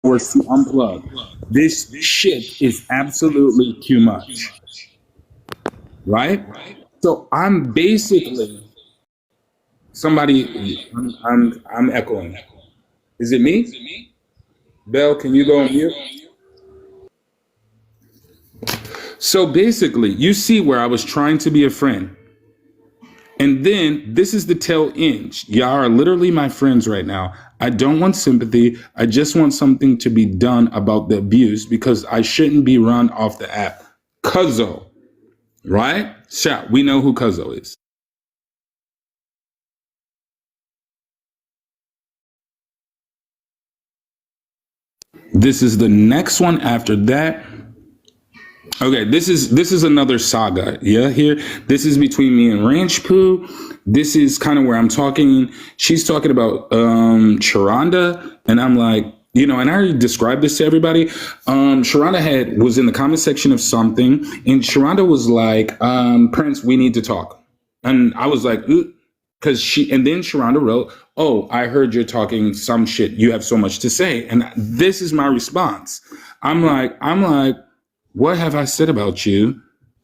hours to unplug. This shit is absolutely too much, right? So I'm basically somebody. I'm echoing. Is it me? Bell, can you go on mute? So basically, you see where I was trying to be a friend. And then this is the tail end. Y'all are literally my friends right now. I don't want sympathy. I just want something to be done about the abuse because I shouldn't be run off the app. Cuzzo, right? Shout, we know who Cuzzo is. This is the next one after that. Okay, this is another saga. Yeah, here. This is between me and Ranch Poo. This is kind of where I'm talking. She's talking about Sharonda, and I'm like, you know, and I already described this to everybody. Sharonda was in the comment section of something, and Sharonda was like, Prince, we need to talk. And I was like, because and then Sharonda wrote, oh, I heard you're talking some shit. You have so much to say. And this is my response. I'm like, what have I said about you?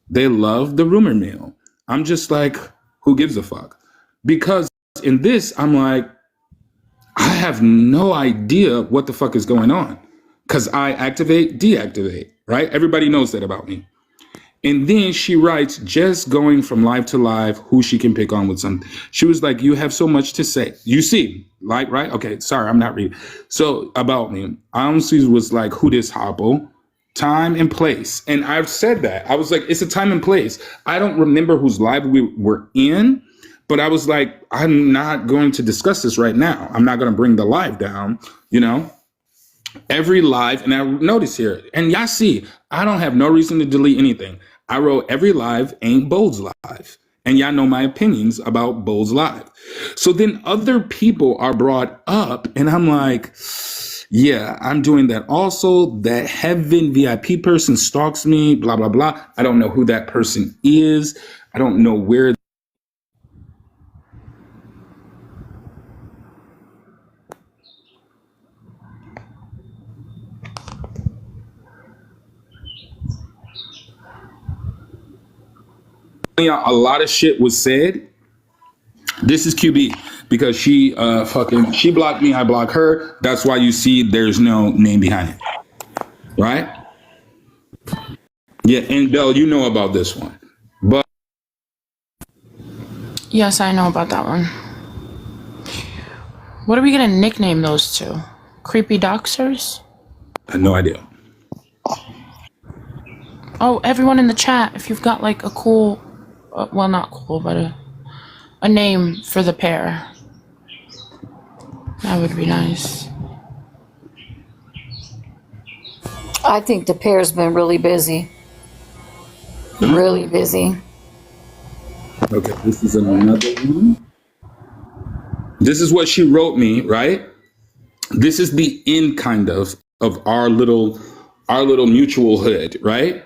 They love the rumor mill. I'm just like, who gives a fuck? Because in this, I'm like, I have no idea what the fuck is going on. Because I activate, deactivate, right? Everybody knows that about me. And then she writes, just going from live to live, who she can pick on with something. She was like, you have so much to say. You see, like, right? Okay, sorry, I'm not reading. So about me, I honestly was like, who this hopple? Time and place. And I've said that. I was like, it's a time and place. I don't remember whose live we were in, but I was like, I'm not going to discuss this right now. I'm not going to bring the live down, you know? Every live, and I notice here, and y'all see, I don't have no reason to delete anything. I wrote every live ain't Bold's live. And y'all know my opinions about Bold's live. So then other people are brought up, and I'm like, yeah, I'm doing that also. That Heaven VIP person stalks me, blah, blah, blah. I don't know who that person is. I don't know where. A lot of shit was said. This is QB because she she blocked me, I block her. That's why you see there's no name behind it. Right? Yeah, and Belle, you know about this one. But Yes, I know about that one. What are we gonna nickname those two? Creepy Doxers? I have no idea. Oh, everyone in the chat, if you've got like a cool, well, not cool, but a name for the pair, that would be nice. I think the pair's been really busy. Really busy. Okay, this is another one. This is what she wrote me, right? This is the end kind of our little mutual hood, right?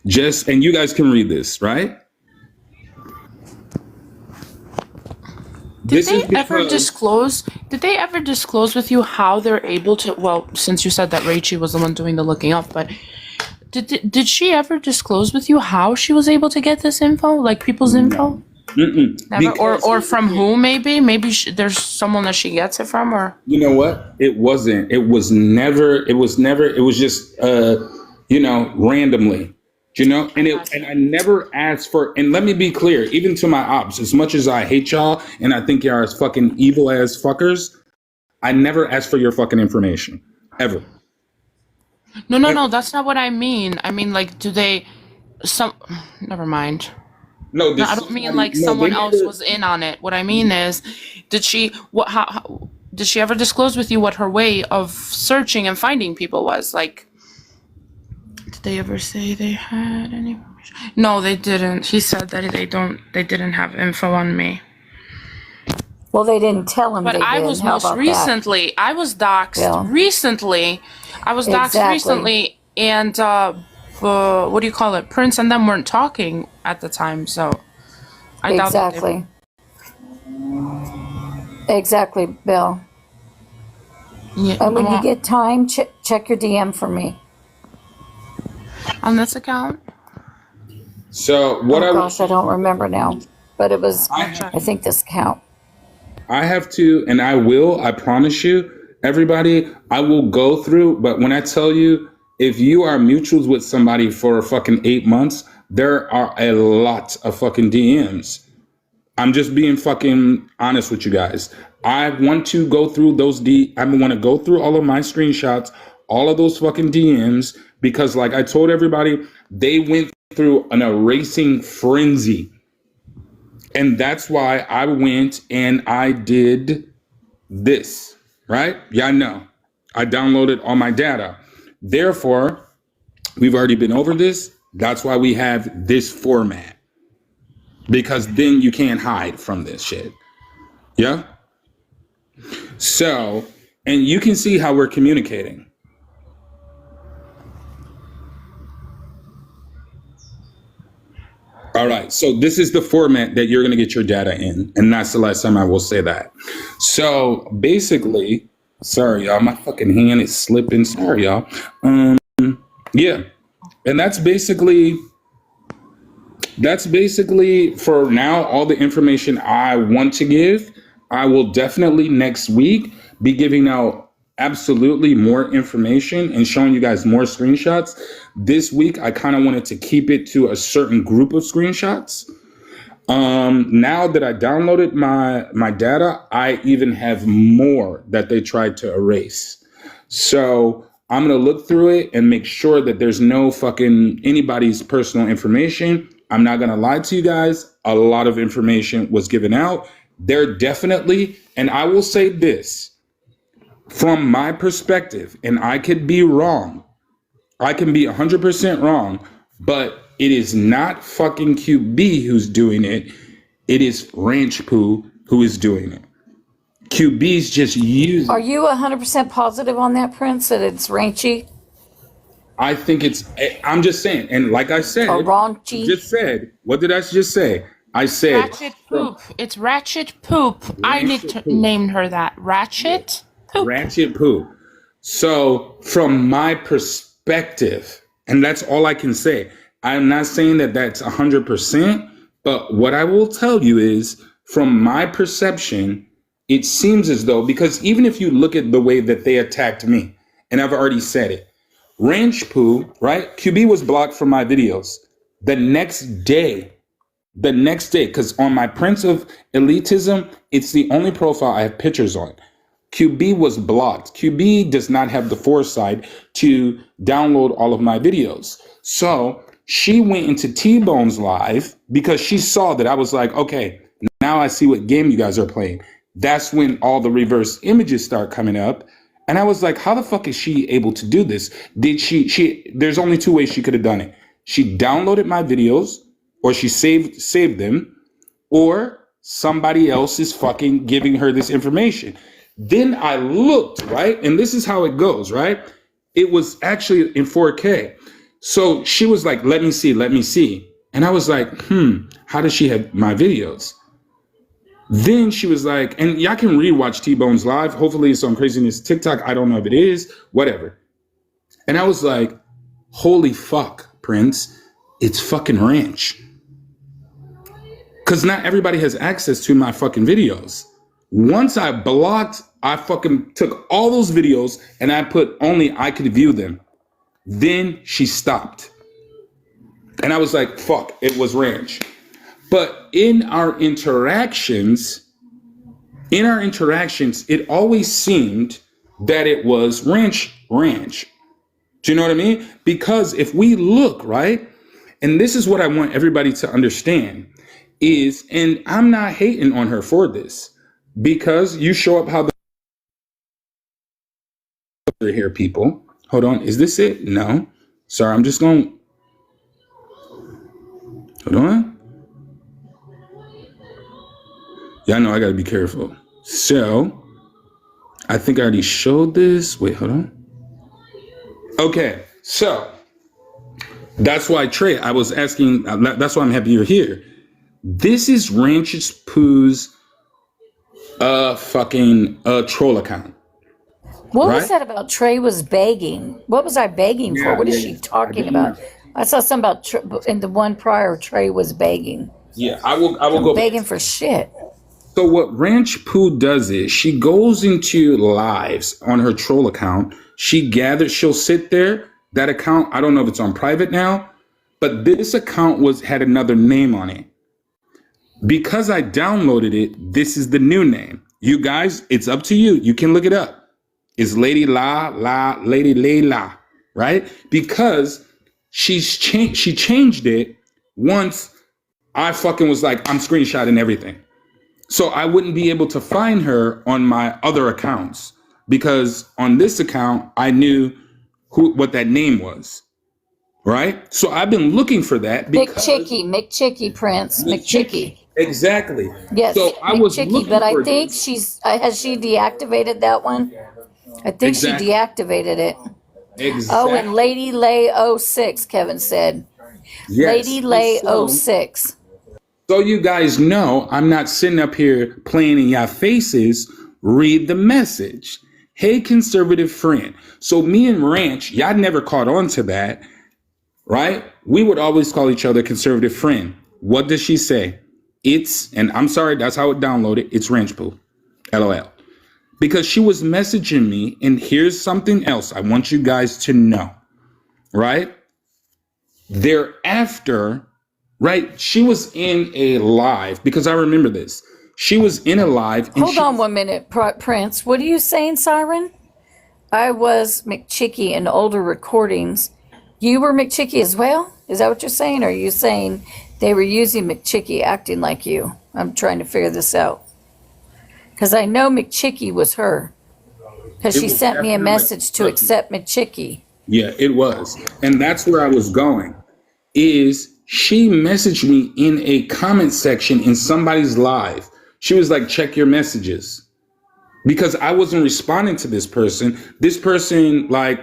Just, and you guys can read this, right? Did they ever disclose with you how they're able to, well, since you said that Rachie was the one doing the looking up, but did she ever disclose with you how she was able to get this info, like people's info? Never, or from who? Maybe there's someone that she gets it from, or you know what? It wasn't. It was never. It was just randomly. And I never asked for. And let me be clear, even to my ops, as much as I hate y'all and I think y'all are fucking evil ass fuckers, I never asked for your fucking information ever. No, that's not what I mean. I mean, like, do they? Never mind. No, I don't mean like someone else was in on it. What I mean is, did she did she ever disclose with you what her way of searching and finding people was? Like, did they ever say they had any information? No, they didn't. He said that they didn't have info on me. Well, they didn't tell him. But I was most recently, I was doxxed recently. I was doxxed recently, and what do you call it? Prince and them weren't talking at the time, so I doubt Exactly, Bill. Yeah, And when you well, get time, check your DM for me. on this account, So what Oh I will gosh, I say, don't remember now, but it was, I I'll have, check. I think, this account. I have to, and I will. I promise you, everybody. I will go through. But when I tell you, if you are mutuals with somebody for fucking 8 months, there are a lot of fucking DMs. I'm just being fucking honest with you guys. I want to go through those I want to go through all of my screenshots, all of those fucking DMs, because like I told everybody, they went through an erasing frenzy. And that's why I went and I did this, right? Yeah, I know. I downloaded all my data. Therefore, we've already been over this. That's why we have this format, because then you can't hide from this shit. Yeah. So, and you can see how we're communicating. All right. So this is the format that you're going to get your data in. And that's the last time I will say that. So basically, sorry, y'all, my fucking hand is slipping. Sorry, y'all. Yeah. And that's basically for now all the information I want to give. I will definitely next week be giving out absolutely more information and showing you guys more screenshots. This week I kind of wanted to keep it to a certain group of screenshots. Now that I downloaded my data, I even have more that they tried to erase. So I'm going to look through it and make sure that there's no fucking anybody's personal information. I'm not going to lie to you guys. A lot of information was given out. There definitely, and I will say this from my perspective, and I could be wrong. I can be 100% wrong, but it is not fucking QB who's doing it. It is Ranch Poo who is doing it. QB's just using. Are you 100% positive on that, Prince, that it's ranchy I think I'm just saying. And like I said, or raunchy? just said, what did I just say? I said Ratchet Poop. It's Ratchet Poop. I Poop. named her that. Ratchet Poop. Ratchet Poo. So from my perspective, and that's all I can say, I'm not saying that that's 100%, but what I will tell you is from my perception, it seems as though, because even if you look at the way that they attacked me, and I've already said it, Ranch Poo, right? QB was blocked from my videos. The next day, because on my Prince of Elitism, it's the only profile I have pictures on. QB was blocked. QB does not have the foresight to download all of my videos. So she went into T-Bone's live because she saw that I was like, okay, now I see what game you guys are playing. That's when all the reverse images start coming up. And I was like, how the fuck is she able to do this? There's only two ways she could have done it. She downloaded my videos, or she saved them, or somebody else is fucking giving her this information. Then I looked, right? And this is how it goes, right? It was actually in 4K. So she was like, let me see. And I was like, how does she have my videos? Then she was like, and y'all can rewatch T-Bone's live. Hopefully it's on Craziness TikTok. I don't know if it is, whatever. And I was like, holy fuck, Prince, it's fucking Ranch. Because not everybody has access to my fucking videos. Once I blocked, I fucking took all those videos and I put only I could view them. Then she stopped. And I was like, fuck, it was Ranch. But in our interactions, it always seemed that it was Ranch. Do you know what I mean? Because if we look, right, and this is what I want everybody to understand is, and I'm not hating on her for this, because you show up how they're here, people. Hold on, is this it? No. Sorry, I'm just going. Hold on. Y'all know I gotta be careful. So, I think I already showed this. Wait, hold on. Okay, so that's why Trey, I was asking. That's why I'm happy you're here. This is Ranch Poo's fucking troll account. What was right? that about? Trey was begging. What was I begging for? Yeah, What is yeah, she yeah. I talking didn't. about? I saw something about in the one prior. Trey was begging, Yeah, I will go back. begging for shit. So what Ranch Poo does is she goes into lives on her troll account. She'll sit there. That account, I don't know if it's on private now, but this account had another name on it. Because I downloaded it, this is the new name. You guys, it's up to you. You can look it up. It's Lady Lady Layla, right? Because she changed it once I fucking was like, I'm screenshotting everything. So I wouldn't be able to find her on my other accounts because on this account, I knew what that name was, right? So I've been looking for that because McChicky, Prince, McChicky. Exactly. Yes, So I was McChicky, looking but I for think this. has she deactivated that one? I think Exactly. she deactivated it. Oh, Exactly. and Lady Lay 06, Kevin said. Yes. Lady Lay So 06. you guys know, I'm not sitting up here playing in your faces. Read the message. Hey, conservative friend. So me and Ranch, y'all never caught on to that, right? We would always call each other conservative friend. What does she say? And I'm sorry, that's how it downloaded. It's Ranch Poo. LOL. Because she was messaging me, and here's something else I want you guys to know, right? Thereafter, right? She was in a live, because I remember this. She was in a live. And Hold on 1 minute, Prince. What are you saying, Siren? I was McChicky in older recordings. You were McChicky as well? Is that what you're saying? Or are you saying they were using McChicky acting like you? I'm trying to figure this out. Because I know McChicky was her. Because It she was sent me a definitely message to accept McChicky. Yeah, it was. And that's where I was going. Is she messaged me in a comment section in somebody's live. She was like, check your messages. Because I wasn't responding to this person. This person, like,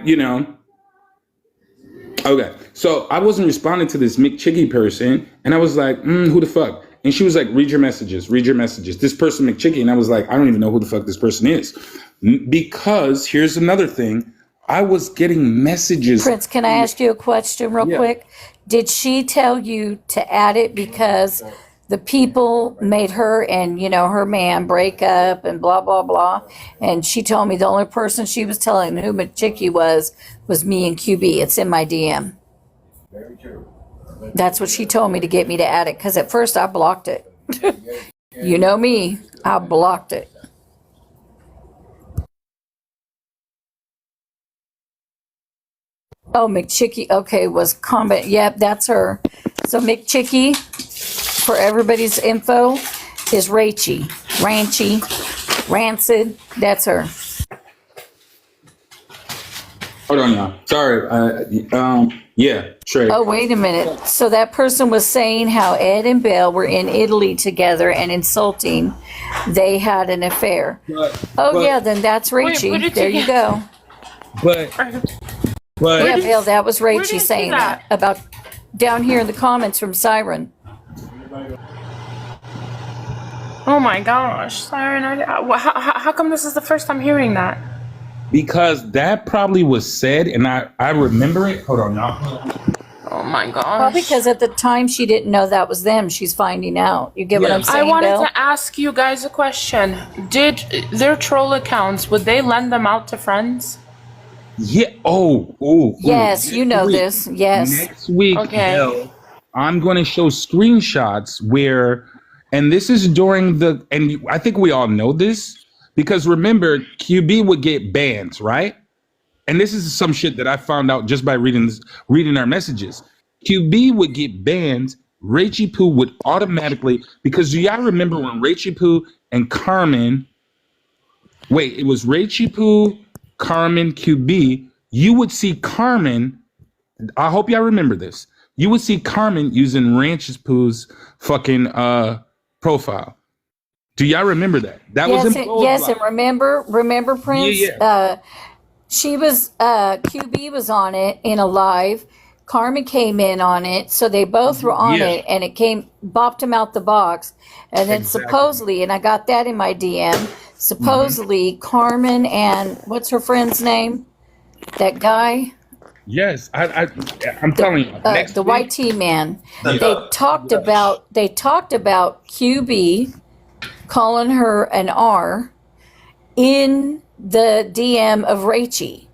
okay. So I wasn't responding to this McChicky person. And I was like, who the fuck? And she was like, read your messages. This person McChicky. And I was like, I don't even know who the fuck this person is. Because here's another thing. I was getting messages. Prince, can I ask you a question real quick? Did she tell you to add it because the people made her and, her man break up and blah, blah, blah? And she told me the only person she was telling who McChicky was me and QB. It's in my DM. That's what she told me to get me to add it. Because at first I blocked it. You know me. I blocked it. Oh, McChicky. Okay, was comment. Yep, that's her. So McChicky, for everybody's info, is Ranchy. Rancid. That's her. Hold on, y'all. Sorry. Yeah, Trey. Oh, wait a minute. So that person was saying how Ed and Belle were in Italy together and insulting they had an affair. Yeah, then that's Rachie. There you go. But Yeah, Bill, that was did you Rachie see saying that? that about down here in the comments from Siren. Oh my gosh, Siren! How come this is the first time hearing that? because that probably was said, and I remember it. Hold on, y'all. Oh my gosh. Well, because at the time she didn't know that was them. She's finding out. You get what Yeah. I'm saying, I wanted Bill? to ask you guys a question. Did their troll accounts, would they lend them out to friends? Yeah. Oh. Yes, you know Next week- this. Yes. Next week, Okay. Bill, I'm going to show screenshots where, and this is during the, and I think we all know this because remember, QB would get bans, right? And this is some shit that I found out just by reading our messages. QB would get banned. Rachie Poo would automatically, because do y'all remember when Rachie Poo and Carmen, wait, it was Rachie Poo, Carmen, QB. You would see Carmen, I hope y'all remember this. You would see Carmen using Ranch's Poo's fucking profile. Do y'all remember that? That was in Yes, and remember Prince? Yeah. She was QB was on it in a live. Carmen came in on it, so they both were on Yeah. it, and it bopped him out the box. And then Exactly. supposedly, and I got that in my DM, supposedly Carmen and what's her friend's name? That guy, Yes, I'm telling you. Next the week, white tea man. The- They talked about QB calling her an R in the DM of Rachie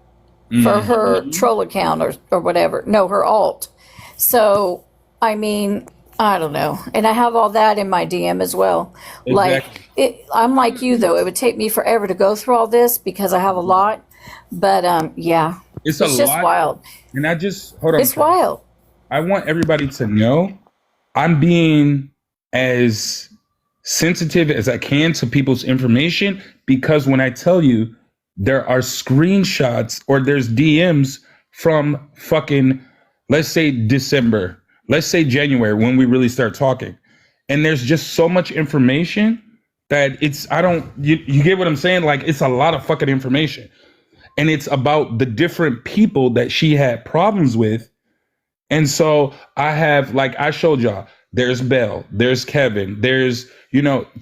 for her troll account or whatever. No, her alt. So, I mean, I don't know. And I have all that in my DM as well. Exactly. I'm like you, though. It would take me forever to go through all this because I have a lot. But, yeah, it's it's a just lot. wild. And I just hold on. It's wild. I want everybody to know I'm being as sensitive as I can to people's information, because when I tell you there are screenshots or there's DMs from fucking, let's say December, let's say January, when we really start talking, and there's just so much information that you get what I'm saying? Like, it's a lot of fucking information. And it's about the different people that she had problems with. And so I have, like I showed y'all, there's Belle, there's Kevin, there's,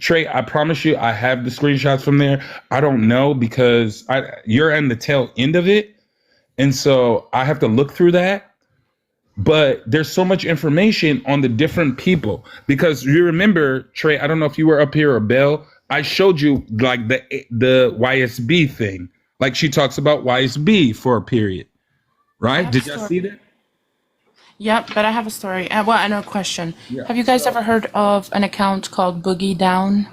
Trey, I promise you, I have the screenshots from there. I don't know because you're on the tail end of it. And so I have to look through that. But there's so much information on the different people, because you remember, Trey, I don't know if you were up here or Belle, I showed you like the YSB thing. Like, she talks about YSB for a period, right? Did y'all see that? Yep, but I have a story. Well, I know a question. Yeah. Have you guys ever heard of an account called Boogie Down?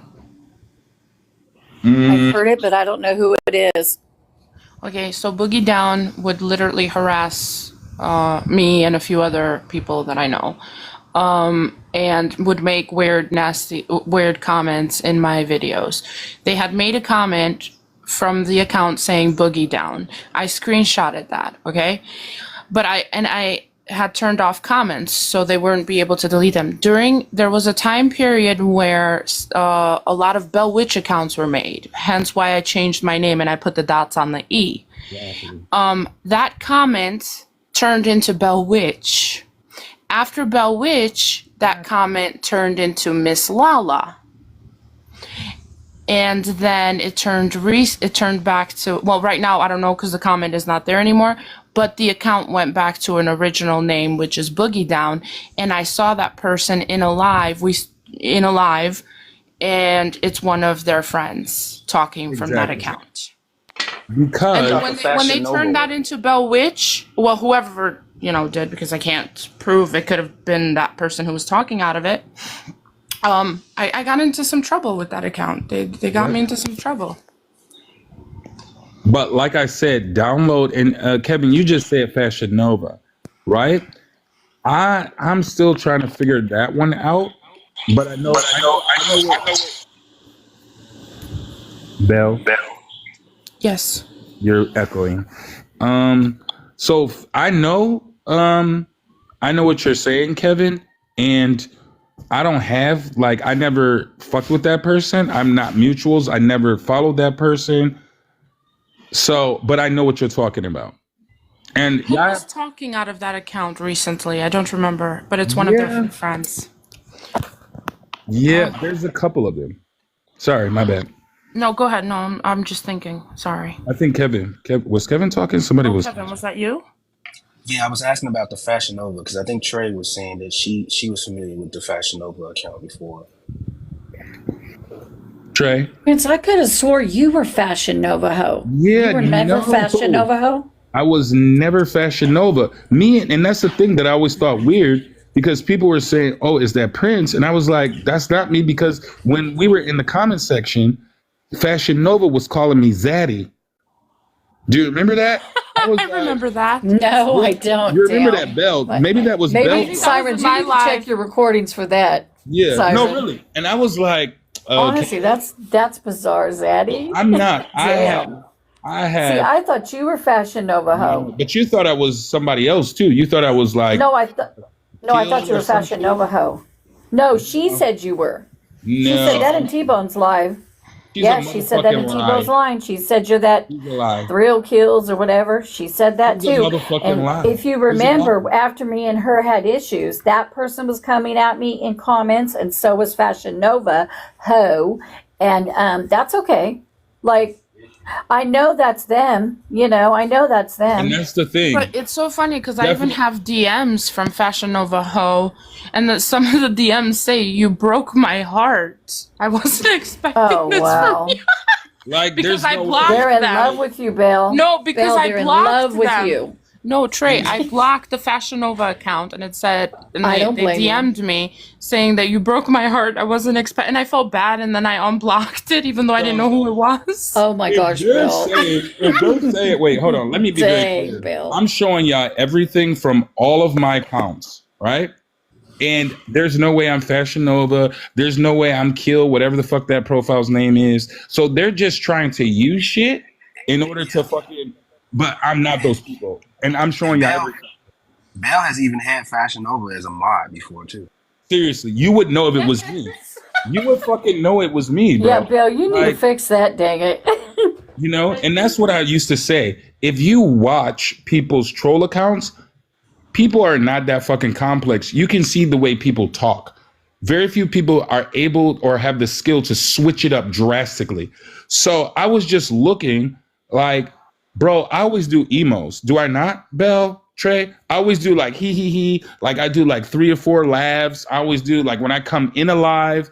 I've heard it, but I don't know who it is. Okay, so Boogie Down would literally harass me and a few other people that I know, and would make weird comments in my videos. They had made a comment from the account saying Boogie Down. I screenshotted that, okay? But I had turned off comments so they wouldn't be able to delete them. There was a time period where a lot of Bell Witch accounts were made, hence why I changed my name and I put the dots on the E. That comment turned into Bell Witch. After Bell Witch, that comment turned into Miss Lala. And then it turned back to, well, right now I don't know because the comment is not there anymore, but the account went back to an original name, which is Boogie Down, and I saw that person in a live, and it's one of their friends talking from that Exactly. account. Because And when they turned that into Bell Witch, well, whoever did, because I can't prove it could have been that person who was talking out of it. I got into some trouble with that account. They got me into some trouble. But like I said, download, and Kevin, you just said Fashion Nova, right? I'm still trying to figure that one out, but I know. Belle, Yes. you're echoing. So I know what you're saying, Kevin, and I don't have, I never fucked with that person. I'm not mutuals. I never followed that person. So, but I know what you're talking about. And Who was talking out of that account recently? I don't remember, but it's one of their friends. yeah, there's a couple of them. Sorry, my bad. No, go ahead. No, I'm just thinking. Sorry. I think was Kevin talking? Somebody was. Kevin, was that you? Yeah, I was asking about the Fashion Nova because I think Trey was saying that she was familiar with the Fashion Nova account before. Trey. Prince, I could have swore you were Fashion Nova Ho. Yeah, You were never Fashion Nova Ho? I was never Fashion Nova. And that's the thing that I always thought weird, because people were saying, "Oh, is that Prince?" And I was like, "That's not me," because when we were in the comment section, Fashion Nova was calling me Zaddy. Do you remember that? I remember that. No, I don't. You remember Damn. that Belle? Maybe that was Belle. Maybe Sirens, you my need to life. check your recordings for that. Yeah, Siren. no, really. And I was like, Honestly, that's bizarre, Zaddy. I'm not. Damn. I See, had. I thought you were Fashion Nova Ho. But you thought I was somebody else too. You thought I was like. No, I thought you or were Fashion Nova Ho. No, she said you were. She No. said that in T-Bone's live. She's Yeah, a she said that in motherfucking T-Bone's lie. line. She said you're that She's a lie. thrill kills or whatever. She said that She's a too. motherfucking And lie. if you She's a remember, lie. after me and her had issues, that person was coming at me in comments, and so was Fashion Nova Ho. And that's okay. Like, I know that's them. I know that's And them. that's the thing. But it's so funny because I even Definitely. have DMs from Fashion Nova Ho, and that some of the DMs say, "You broke my heart. I wasn't expecting Oh, this wow. from you." Like, Because there's I no blocked way. They're in them. love with you, Belle. No, because Belle, I they're in blocked love with them. you. No, Trey, I blocked the Fashion Nova account, and it said, and I they don't blame you. DM'd me saying that you broke my heart. I wasn't expecting, and I felt bad, and then I unblocked it, even though I didn't know who it was. Oh my gosh, Belle. If they're saying, wait, hold on, let me be very Dang, clear. Belle. I'm showing y'all everything from all of my accounts, right? And there's no way I'm Fashion Nova. There's no way I'm Kill, whatever the fuck that profile's name is. So they're just trying to use shit in order to fucking. But I'm not those people, and I'm showing y'all Bell, everything. Bell has even had Fashion Nova as a mod before too. Seriously, you would know if it was me. You would fucking know it was me, bro. Yeah, Belle, you need to Like, fix that, dang it. and that's what I used to say. If you watch people's troll accounts, people are not that fucking complex. You can see the way people talk. Very few people are able or have the skill to switch it up drastically. So I was just looking like, bro, I always do emos. Do I not, Belle, Trey? I always do like he. Like I do like 3 or 4 laughs. I always do like when I come in alive,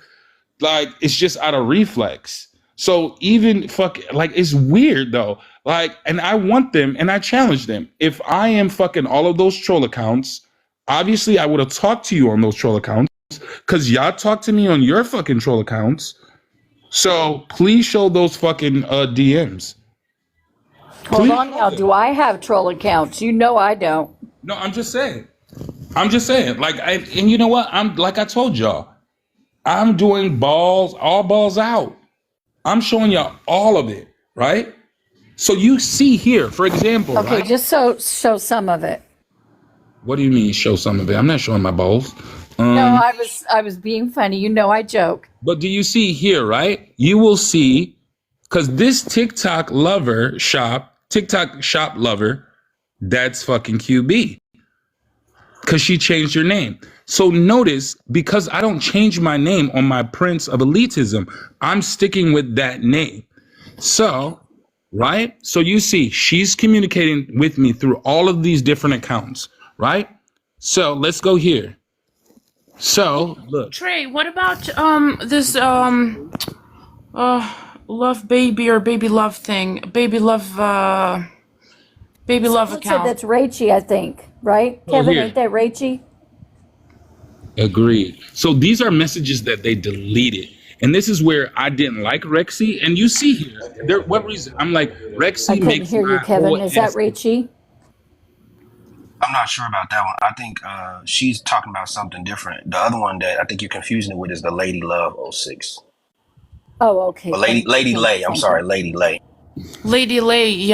like it's just out of reflex. So even like it's weird though. Like, and I want them and I challenge them. If I am fucking all of those troll accounts, obviously I would have talked to you on those troll accounts because y'all talk to me on your fucking troll accounts. So please show those fucking DMs. Hold Please on show now. them. Do I have troll accounts? You know I don't. No, I'm just saying. Like, and you know what? I'm like I told y'all. I'm doing all balls out. I'm showing y'all all of it, right? So you see here, for example, Okay, right? just show some of it. What do you mean show some of it? I'm not showing my balls. No, I was being funny. You know I joke. But do you see here, right? You will see, because this TikTok shop lover, that's fucking QB. Because she changed her name. So notice, because I don't change my name on my Prince of Elitism, I'm sticking with that name. So, right? So you see, she's communicating with me through all of these different accounts, right? So let's go here. So look, Trey, what about this love baby or baby love thing? Baby love Someone said account. that's Rachie, I think. Right? Oh, Kevin, here. ain't that Rachie? agreed. So these are messages that they deleted. And this is where I didn't like Rexy. And you see here, what reason? I'm like, I Rexy couldn't makes hear you, my Kevin. whole Is that ass. Rachie? I'm not sure about that one. I think she's talking about something different. The other one that I think you're confusing it with is the Lady Love '06. Oh, okay. But Lady Lay. I'm sorry, Lady Lay. Lady Lay,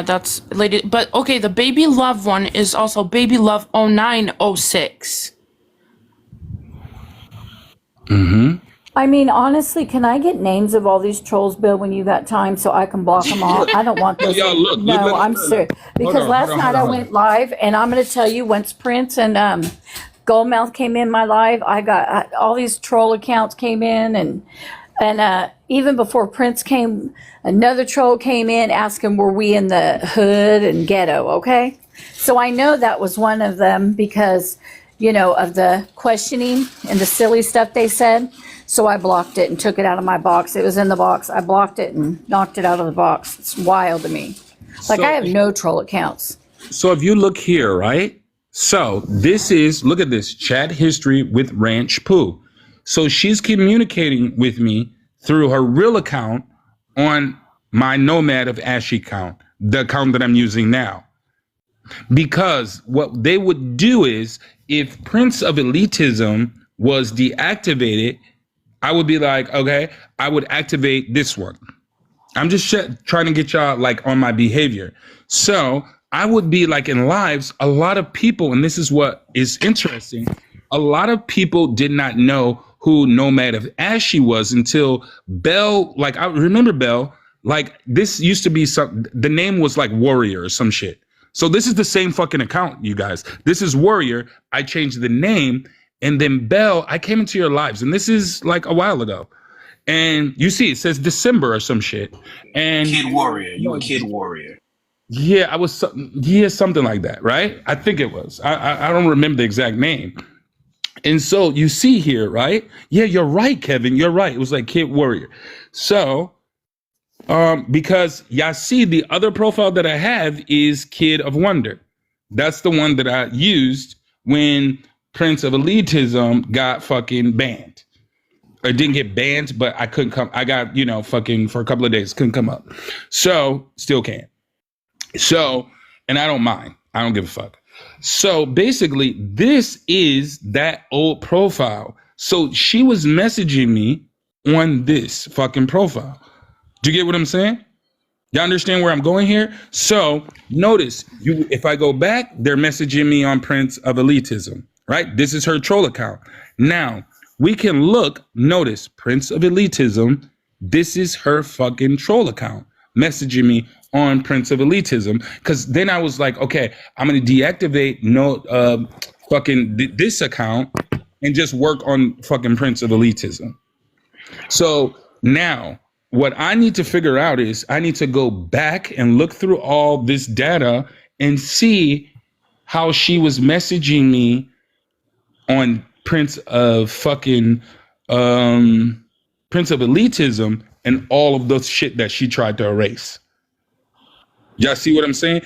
that's Lady. But okay, the Baby Love one is also Baby Love 0906. I mean, honestly, can I get names of all these trolls, Bill, when you got time so I can block them all? I don't want this. y'all, look, No, look, I'm look. serious. Because on, last hold on, night hold I on. went live, and I'm going to tell you, once Prince and Goldmouth came in my live, I got all these troll accounts came in, and even before Prince came, another troll came in asking, were we in the hood and ghetto, okay? So I know that was one of them because, of the questioning and the silly stuff they said. So I blocked it and took it out of my box. It was in the box. I blocked it and knocked it out of the box. It's wild to me. Like, So- I have no troll accounts. So if you look here, right? So look at this chat history with Ranch Poo. So she's communicating with me through her real account on my Nomad of Ashy account, the account that I'm using now. Because what they would do is, if Prince of Elitism was deactivated, I would be like, okay, I would activate this one. I'm just trying to get y'all like on my behavior. So I would be like in lives, a lot of people, and this is what is interesting, a lot of people did not know who Nomad of Ashy was until Belle, like I remember Belle, like this used to be the name was like Warrior or some shit. So this is the same fucking account, you guys. This is Warrior. I changed the name. And then Belle, I came into your lives, and this is like a while ago. And you see, it says December or some shit. And Kid Warrior. You a Kid Warrior. yeah, I was, yeah, something like that, right? I think it was. I don't remember the exact name. And so you see here, right? Yeah, you're right, Kevin. You're right. It was like Kid Warrior. So, because y'all see the other profile that I have is Kid of Wonder. That's the one that I used when Prince of Elitism got fucking banned. Or didn't get banned, but I couldn't come. I got, fucking for a couple of days, couldn't come up. So, still can. So, and I don't mind. I don't give a fuck. So basically, this is that old profile. So she was messaging me on this fucking profile. Do you get what I'm saying? Y'all understand where I'm going here? So notice, if I go back, they're messaging me on Prince of Elitism, right? This is her troll account. Now, we can look, notice, Prince of Elitism, this is her fucking troll account, messaging me on Prince of Elitism. Because then I was like, okay, I'm going to deactivate this account and just work on fucking Prince of Elitism. So now what I need to figure out is I need to go back and look through all this data and see how she was messaging me on Prince of fucking Prince of Elitism and all of the shit that she tried to erase. Y'all see what I'm saying?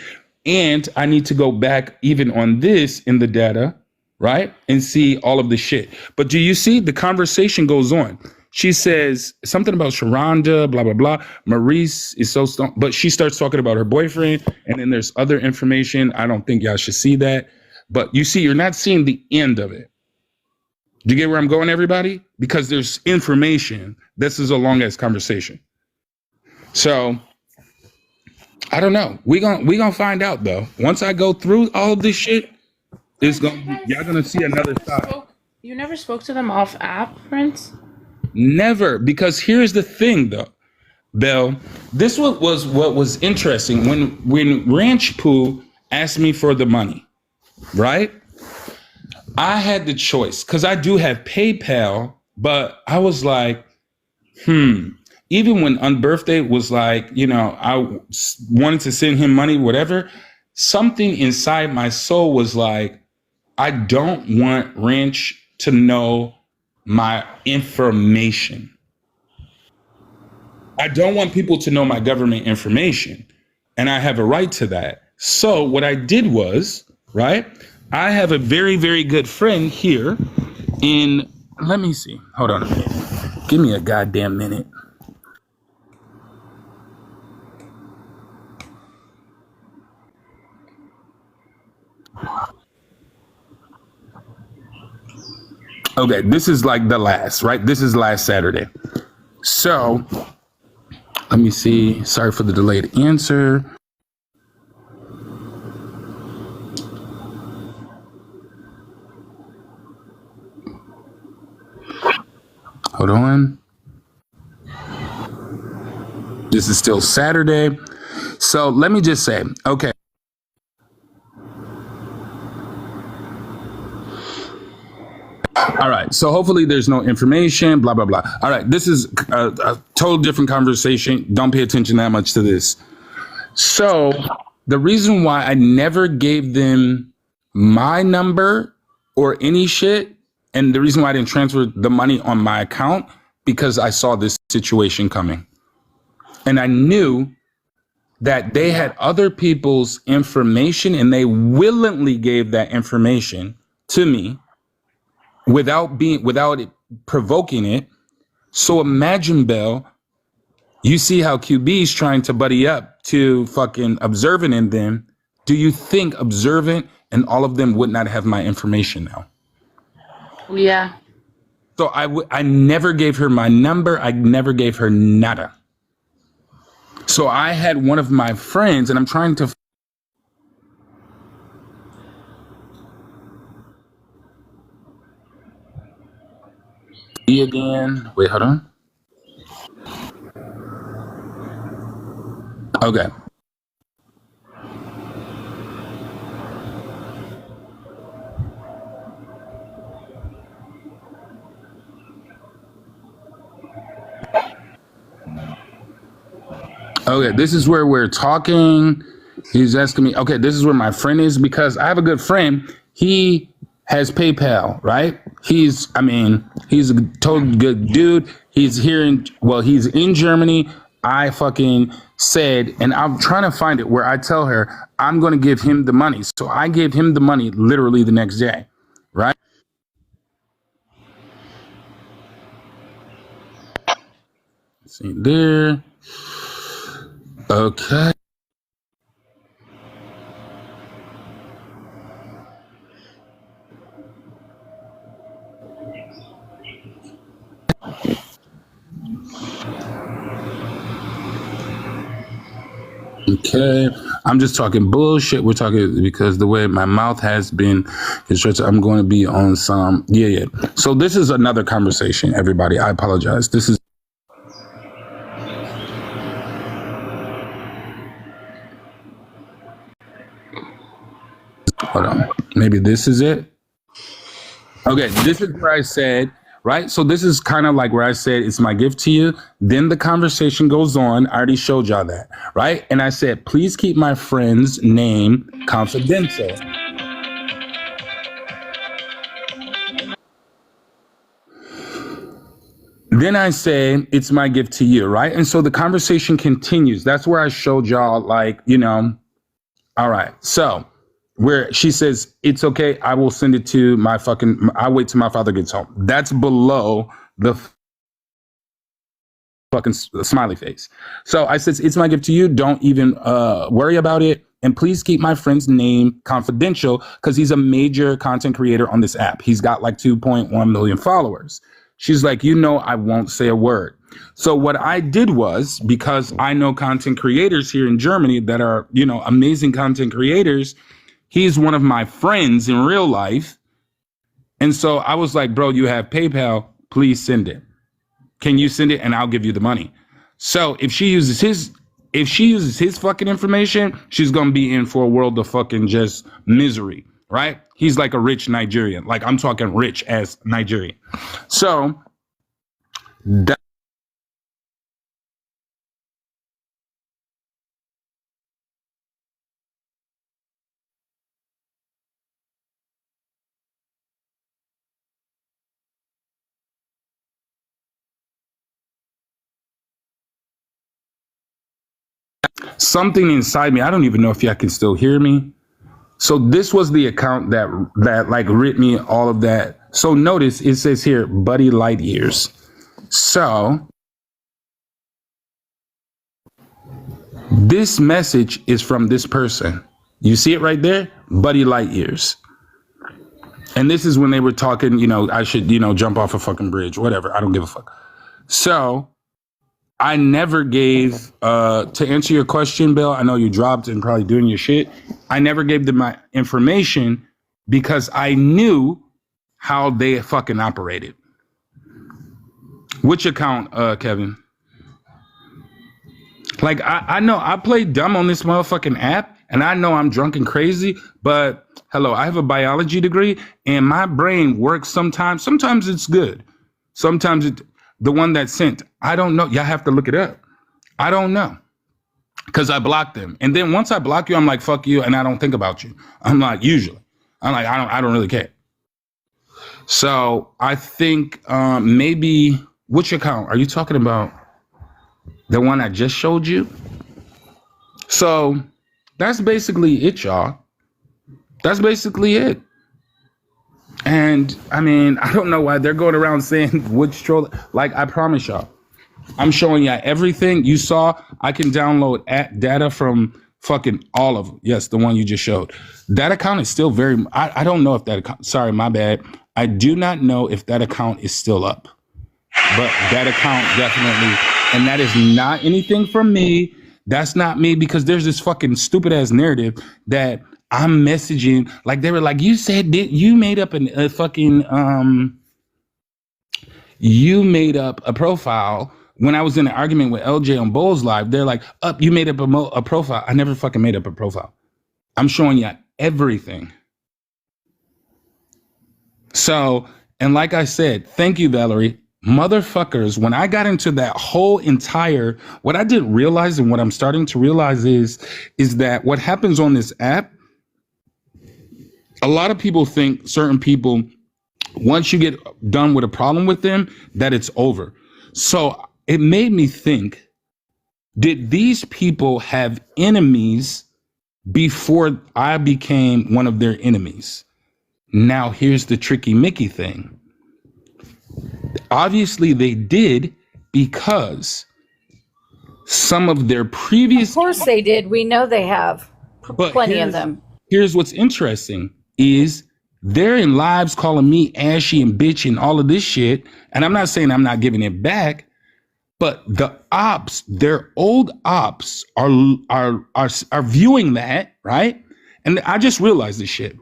And I need to go back even on this in the data, right? And see all of the shit. But do you see the conversation goes on? She says something about Sharonda, blah, blah, blah. Maurice is so stoned. But she starts talking about her boyfriend. And then there's other information. I don't think y'all should see that. But you see, you're not seeing the end of it. Do you get where I'm going, everybody? Because there's information. This is a long ass conversation. So I don't know. We gonna find out though. Once I go through all of this shit, y'all gonna see another side. You never spoke to them off app, Prince? Never, because here's the thing though, Belle. This was what was interesting when Ranch Poo asked me for the money, right? I had the choice because I do have PayPal, but I was like, even when Unbirthday was like, I wanted to send him money, whatever, something inside my soul was like, I don't want Ranch to know my information. I don't want people to know my government information. And I have a right to that. So what I did was, right, I have a very, very good friend here let me see. Hold on a minute. Give me a goddamn minute. Okay, this is like the last, right? This is last Saturday. So, let me see. Sorry for the delayed answer. Hold on. This is still Saturday. So, let me just say, okay. All right. So hopefully there's no information, blah, blah, blah. All right. This is a total different conversation. Don't pay attention that much to this. So the reason why I never gave them my number or any shit, and the reason why I didn't transfer the money on my account, because I saw this situation coming. And I knew that they had other people's information and they willingly gave that information to me without it provoking it. So imagine, Belle, you see how QB's trying to buddy up to fucking Observant and them. Do you think Observant and all of them would not have my information now? Yeah. So I never gave her my number. I never gave her nada. So I had one of my friends, and I'm trying to again. Wait, hold on. Okay. Okay, this is where we're talking. He's asking me, okay, this is where my friend is because I have a good friend. He has PayPal, right? He's a total good dude. He's he's in Germany. I fucking said, and I'm trying to find it where I tell her I'm going to give him the money. So I gave him the money literally the next day, right? See there. Okay. Okay, I'm just talking bullshit. We're talking because the way my mouth has been constructed, I'm going to be on some. Yeah. So this is another conversation, everybody. I apologize. This is. Hold on. Maybe this is it. Okay, this is where I said, right? So this is kind of like where I said, it's my gift to you. Then the conversation goes on. I already showed y'all that, right? And I said, please keep my friend's name confidential. Then I say, it's my gift to you, right? And so the conversation continues. That's where I showed y'all, like, all right. So where she says, it's okay, I will send it to I'll wait till my father gets home. That's below the fucking smiley face. So I said, it's my gift to you. Don't even worry about it. And please keep my friend's name confidential because he's a major content creator on this app. He's got like 2.1 million followers. She's like, I won't say a word. So what I did was, because I know content creators here in Germany that are, amazing content creators, he's one of my friends in real life. And so I was like, bro, you have PayPal, please send it. Can you send it? And I'll give you the money. So if she uses his fucking information, she's going to be in for a world of fucking just misery, right? He's like a rich Nigerian. Like I'm talking rich as Nigerian. So that something inside me, I don't even know if y'all can still hear me. So this was the account that like writ me all of that. So notice it says here, Buddy Light Years. So this message is from this person. You see it right there? Buddy Light Years. And this is when they were talking, I should, jump off a fucking bridge, whatever. I don't give a fuck. So I never gave, to answer your question, Bill, I know you dropped and probably doing your shit. I never gave them my information because I knew how they fucking operated. Which account, Kevin? Like, I know I play dumb on this motherfucking app and I know I'm drunk and crazy, but hello, I have a biology degree and my brain works sometimes. Sometimes it's good. Sometimes the one that sent, I don't know. Y'all have to look it up. I don't know. Because I blocked them. And then once I block you, I'm like, fuck you. And I don't think about you. I'm like, usually. I'm like, I don't really care. So I think maybe, which account? Are you talking about the one I just showed you? So that's basically it, y'all. That's basically it. And I mean, I don't know why they're going around saying which troll. Like, I promise y'all, I'm showing y'all everything you saw. I can download data from fucking all of them. Yes, the one you just showed. That account is still I don't know if that account, sorry, my bad. I do not know if that account is still up. But that account definitely, and that is not anything from me. That's not me, because there's this fucking stupid ass narrative that I'm messaging, like they were like, you said that you made up a fucking you made up a profile when I was in an argument with LJ on Bulls Live. They're like, you made up a profile. I never fucking made up a profile. I'm showing you everything. So, and like I said, thank you, Valerie. motherfuckers, when I got into that whole entire, what I didn't realize and what I'm starting to realize is that what happens on this app, a lot of people think certain people, once you get done with a problem with them, that it's over. So it made me think, did these people have enemies before I became one of their enemies? Now, here's the tricky Mickey thing. Obviously, they did, because some of their previous... Of course they did. We know they have plenty of them. Here's what's interesting is they're in lives calling me ashy and bitch and all of this shit. And I'm not saying I'm not giving it back, but the ops, their old ops are viewing that, right? And I just realized this shit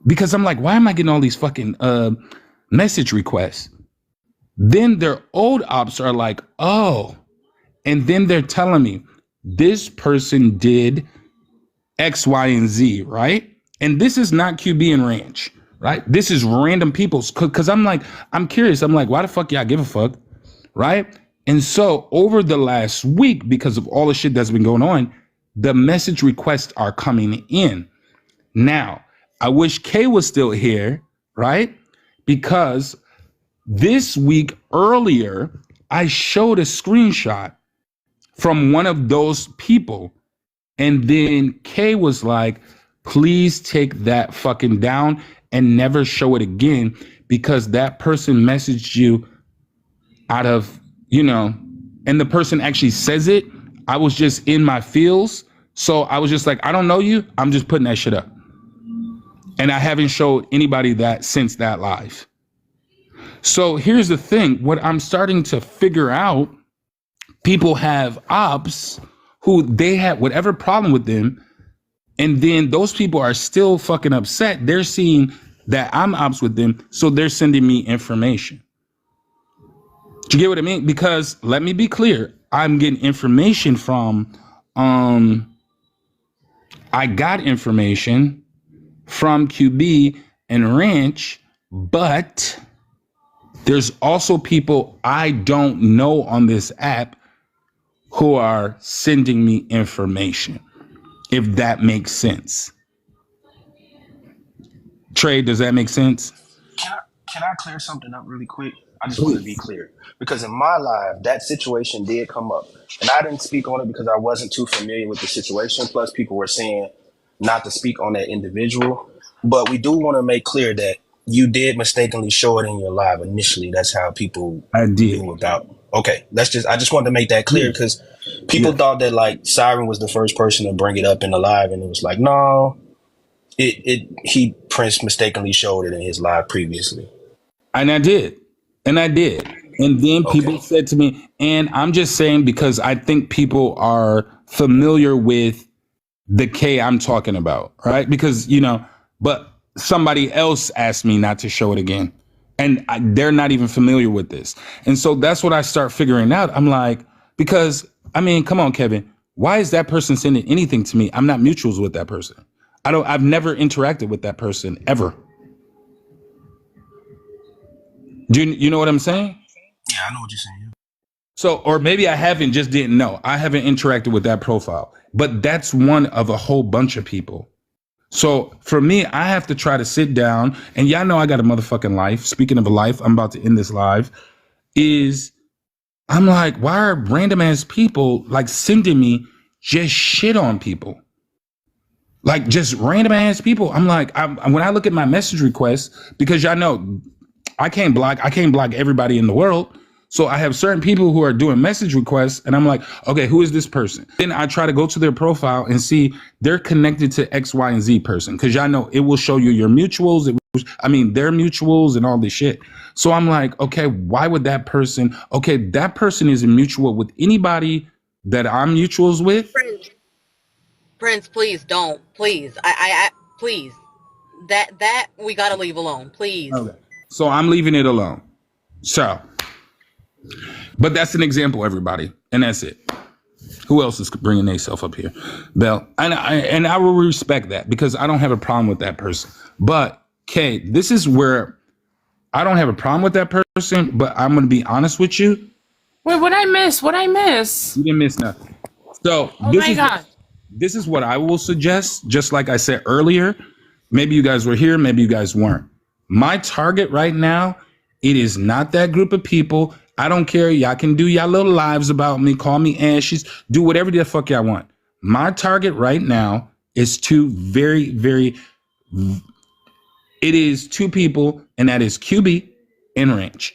because I'm like, why am I getting all these fucking message requests? Then their old ops are like, oh, and then they're telling me this person did X, Y, and Z, right? And this is not QB and Ranch, right? This is random people's, because I'm like, I'm curious. I'm like, why the fuck y'all give a fuck, right? And so over the last week, because of all the shit that's been going on, the message requests are coming in. Now, I wish Kay was still here, right? Because this week earlier, I showed a screenshot from one of those people. And then Kay was like, please take that fucking down and never show it again, because that person messaged you out of, and the person actually says it. I was just in my feels. So I was just like, I don't know you. I'm just putting that shit up. And I haven't showed anybody that since that live. So here's the thing. What I'm starting to figure out, people have ops who they had whatever problem with them. And then those people are still fucking upset. They're seeing that I'm ops with them. So they're sending me information. Do you get what I mean? Because let me be clear. I'm getting information from, I got information from QB and Ranch, but there's also people I don't know on this app who are sending me information, if that makes sense. Trey, does that make sense? Can I clear something up really quick? I just want to be clear, because in my life, that situation did come up, and I didn't speak on it because I wasn't too familiar with the situation. Plus, people were saying not to speak on that individual, but we do want to make clear that you did mistakenly show it in your live initially. That's how people knew about. Okay, I just wanted to make that clear, because people thought that like Siren was the first person to bring it up in the live, and it was like, no, Prince mistakenly showed it in his live previously. And I did. And then people said to me, and I'm just saying because I think people are familiar with the K I'm talking about, right? Because, but somebody else asked me not to show it again. And they're not even familiar with this. And so that's what I start figuring out. I'm like, because, come on, Kevin, why is that person sending anything to me? I'm not mutuals with that person. I've never interacted with that person ever. Do you know what I'm saying? Yeah, I know what you're saying. So, or maybe I haven't, just didn't know. I haven't interacted with that profile, but that's one of a whole bunch of people. So for me, I have to try to sit down, and y'all know I got a motherfucking life. Speaking of a life, I'm about to end this live. I'm like, why are random ass people like sending me just shit on people? Like just random ass people. I'm like, when I look at my message requests, because y'all know I can't block everybody in the world. So I have certain people who are doing message requests, and I'm like, okay, who is this person? Then I try to go to their profile and see they're connected to X, Y, and Z person. Cause y'all know it will show you your mutuals. Their mutuals and all this shit. So I'm like, okay, why would that person, that person is a mutual with anybody that I'm mutuals with. Prince, please don't, please. I please. That we gotta leave alone, please. Okay. So I'm leaving it alone. So, but that's an example, everybody. And that's it. Who else is bringing themselves up here? Bell. And I will respect that because I don't have a problem with that person. But, Kay, this is where I don't have a problem with that person, but I'm going to be honest with you. Wait, what I miss? What I miss? You didn't miss nothing. So Oh my God. this is what I will suggest. Just like I said earlier, maybe you guys were here, maybe you guys weren't. My target right now, it is not that group of people. I don't care. Y'all can do y'all little lives about me, call me Ashes, do whatever the fuck y'all want. My target right now is two it is two people, and that is QB and Ranch.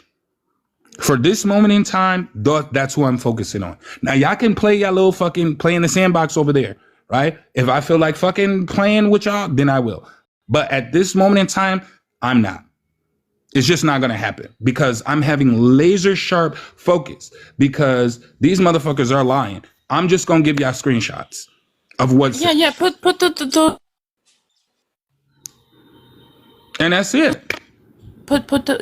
For this moment in time, that's who I'm focusing on. Now, y'all can play y'all little fucking play in the sandbox over there, right? If I feel like fucking playing with y'all, then I will. But at this moment in time, I'm not. It's just not going to happen because I'm having laser sharp focus because these motherfuckers are lying. I'm just going to give y'all screenshots of what's. Yeah. Put the And that's it. put the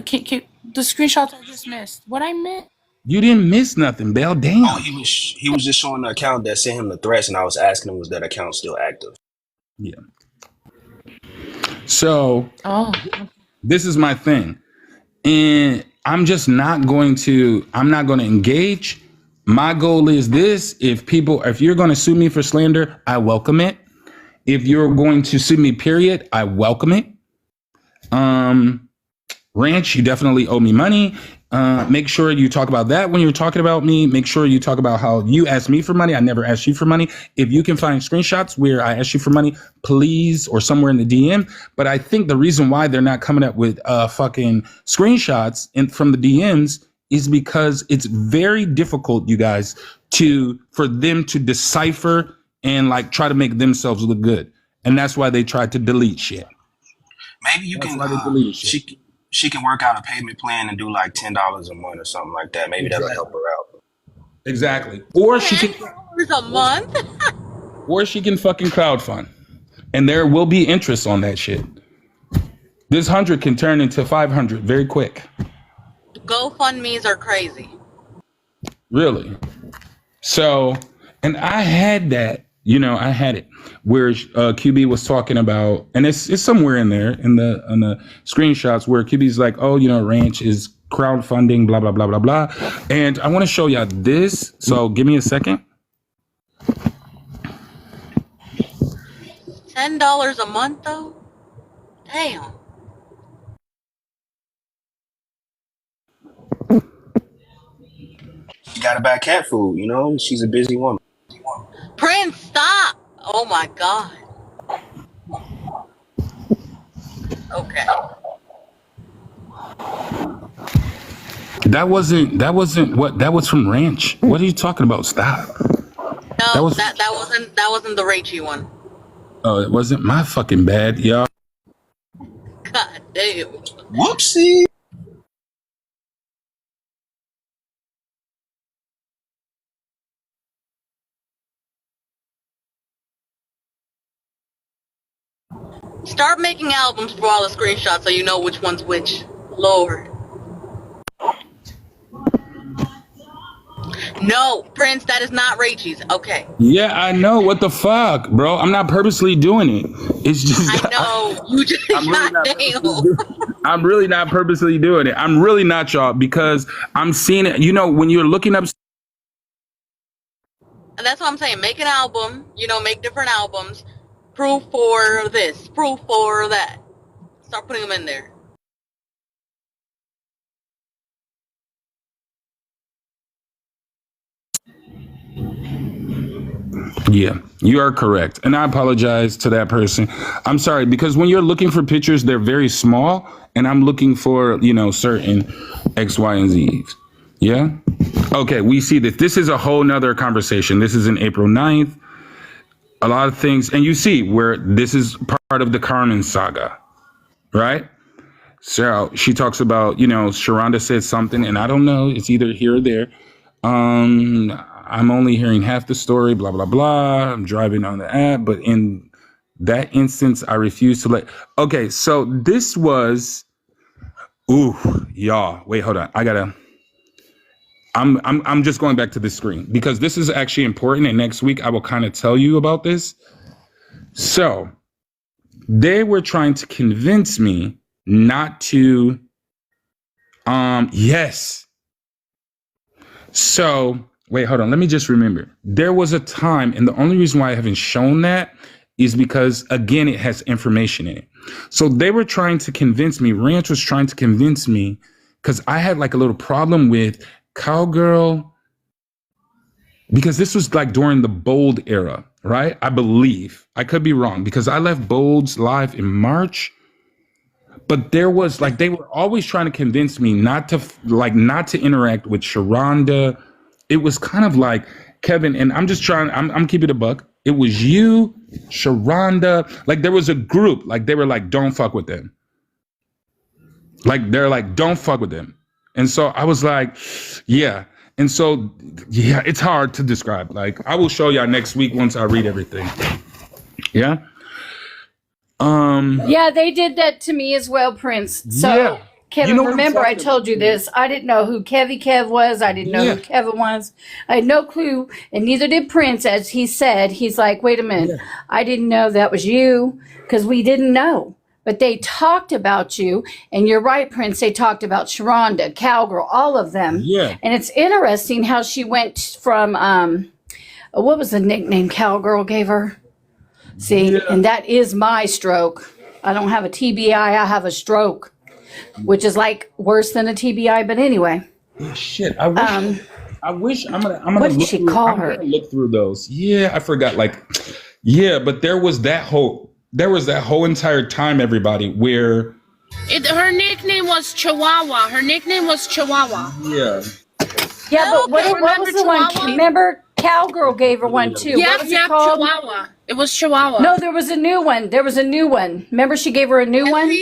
screenshots I just missed. What I missed? You didn't miss nothing, Bell. Damn. Oh, he was just showing the account that sent him the threats, and I was asking him, was that account still active? Yeah. So Oh. this is my thing. And I'm not going to engage. My goal is this. If you're going to sue me for slander, I welcome it. If you're going to sue me, period, I welcome it. Ranch, you definitely owe me money. Make sure you talk about that when you're talking about me. Make sure you talk about how you asked me for money. I never asked you for money. If you can find screenshots where I asked you for money, please, or somewhere in the DM. But I think the reason why they're not coming up with fucking screenshots from the DMs is because it's very difficult, you guys, for them to decipher and like try to make themselves look good. And that's why they tried to delete shit. Maybe you can. She can work out a payment plan and do like $10 a month or something like that. Maybe that'll help her out. Exactly. Or she can $10 a month. or she can fucking crowdfund. And there will be interest on that shit. This 100 can turn into 500 very quick. GoFundMe's are crazy. Really. So, and I had that. I had it where QB was talking about, and it's somewhere in there on the screenshots where QB's like, oh, Ranch is crowdfunding, blah, blah, blah, blah, blah. And I want to show y'all this. So give me a second. $10 a month though? Damn. She got to buy cat food, she's a busy woman. Prince, stop! Oh my God. Okay. That was from Ranch. What are you talking about? Stop. No, that wasn't the Rachy one. Oh, it wasn't my fucking bad, y'all. God damn. Whoopsie. Start making albums for all the screenshots so you know which one's which. Lord. No, Prince, that is not Rachy's. Okay. Yeah, I know. What the fuck, bro? I'm not purposely doing it. It's just I know. You just I'm really not purposely doing it. I'm really not, y'all, because I'm seeing it. When you're looking up. And that's what I'm saying. Make an album, make different albums. Proof for this, proof for that. Start putting them in there. Yeah, you are correct. And I apologize to that person. I'm sorry, because when you're looking for pictures, they're very small. And I'm looking for, certain X, Y, and Z's. Yeah. Okay, we see that this is a whole nother conversation. This is in April 9th. A lot of things. And you see where this is part of the Carmen saga, right? So she talks about, Sharonda said something, and I don't know. It's either here or there. I'm only hearing half the story, blah, blah, blah. I'm driving on the app. But in that instance, I refuse to let. Okay, so this was. Ooh, y'all. Wait, hold on. I'm just going back to this screen because this is actually important. And next week I will kind of tell you about this. So they were trying to convince me not to Yes. So wait, hold on. Let me just remember. There was a time, and the only reason why I haven't shown that is because, again, it has information in it. So they were trying to convince me, Ranch was trying to convince me, because I had like a little problem with Cowgirl, because this was like during the Bold era, right? I believe. I could be wrong, because I left Bold's live in March. But there was like, they were always trying to convince me not to interact with Sharonda. It was kind of like, Kevin, and I'm keeping it a buck. It was you, Sharonda. Like there was a group, like they were like, don't fuck with them. Like they're like, don't fuck with them. And so I was like, yeah. And so, yeah, it's hard to describe. Like I will show y'all next week once I read everything. Yeah. Yeah, they did that to me as well, Prince. So, yeah. Kevin, You know what I'm remember I talking told you this. I didn't know who Kevy Kev was. I didn't know Yeah. who Kevin was. I had no clue, and neither did Prince, as he said. He's like, wait a minute. I didn't know that was you, because we didn't know. But they talked about you, and you're right, Prince. They talked about Sharonda, Cowgirl, all of them. Yeah. And it's interesting how she went from, what was the nickname Cowgirl gave her? See, and that is my stroke. I don't have a TBI, I have a stroke, which is like worse than a TBI. But anyway, Shit, I wish I'm gonna what did she call her? Look through those. Yeah, I forgot. Like, yeah, but there was that whole entire time, everybody, where Her nickname was Chihuahua. yeah, Yeah, but what remember was the one? Chihuahua? Remember, Cowgirl gave her one too. What was it called? Chihuahua. It was Chihuahua. No, there was a new one. Remember, she gave her a new one.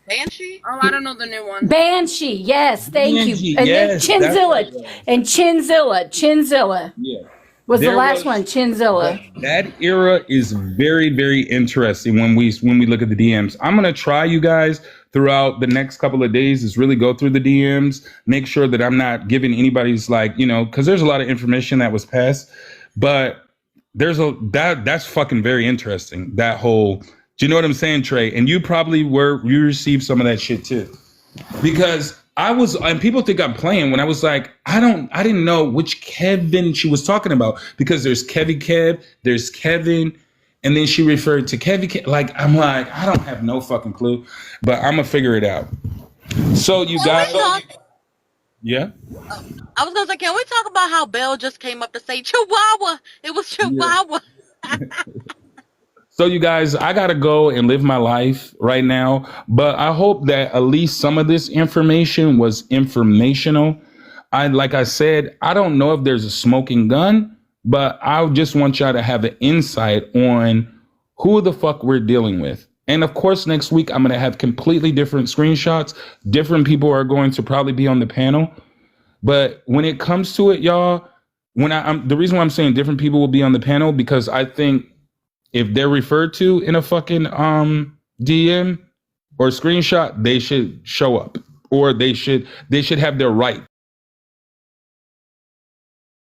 Banshee? Oh, I don't know the new one. Banshee. Yes, thank Banshee, you. And yes, then that's what it Chinzilla. was. And Chinzilla yeah. was the There last was- one. Chinzilla. That era is very, very interesting when we look at the DMs. I'm gonna try, you guys, throughout the next couple of days is really go through the DMs, make sure that I'm not giving anybody's like, because there's a lot of information that was passed, but that's fucking very interesting. That whole, do you know what I'm saying, Trey? And you received some of that shit too, because and people think I'm playing when I was like, I didn't know which Kevin she was talking about, because there's Kevy Kev, there's Kevin, and then she referred to Kevy Kev. Like, I'm like, I don't have no fucking clue, but I'm gonna figure it out. So you guys, yeah. I was gonna say, can we talk about how Belle just came up to say Chihuahua? It was Chihuahua. So you guys, I gotta go and live my life right now, but I hope that at least some of this information was informational. Like I said, I don't know if there's a smoking gun, but I just want y'all to have an insight on who the fuck we're dealing with. And of course, next week, I'm going to have completely different screenshots. Different people are going to probably be on the panel. But when it comes to it, y'all, the reason why I'm saying different people will be on the panel, because I think if they're referred to in a fucking DM or screenshot, they should show up, or they should have their right